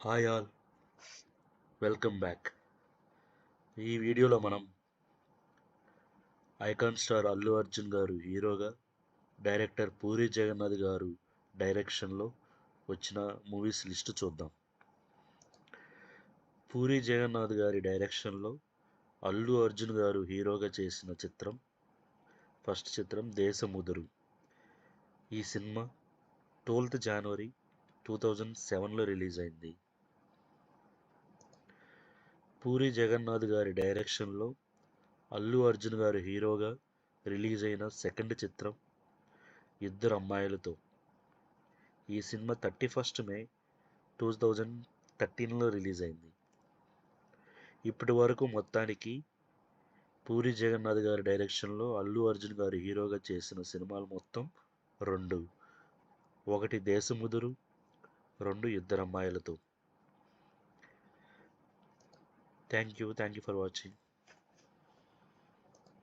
Hi all, welcome back. ఈ వీడియోలో మనం ఐకాన్ స్టార్ అల్లు అర్జున్ గారు హీరోగా, డైరెక్టర్ పూరి జగన్నాథ్ గారు డైరెక్షన్లో వచ్చిన మూవీస్ లిస్ట్ చూద్దాం. పూరి జగన్నాథ్ గారి డైరెక్షన్లో అల్లు అర్జున్ గారు హీరోగా చేసిన చిత్రం ఫస్ట్ చిత్రం దేశముదురు. ఈ సినిమా 12th జనవరి 2007లో రిలీజ్ అయింది. పూరి జగన్నాథ్ గారి డైరెక్షన్లో అల్లు అర్జున్ గారు హీరోగా రిలీజ్ అయిన సెకండ్ చిత్రం ఇద్దరు అమ్మాయిలతో. ఈ సినిమా 31st మే 2013లో రిలీజ్ అయింది. ఇప్పటి వరకు మొత్తానికి పూరి జగన్నాథ్ గారి డైరెక్షన్లో అల్లు అర్జున్ గారు హీరోగా చేసిన సినిమాలు మొత్తం 2. ఒకటి దేశముదురు, 2 ఇద్దరు అమ్మాయిలతో. Thank you for watching.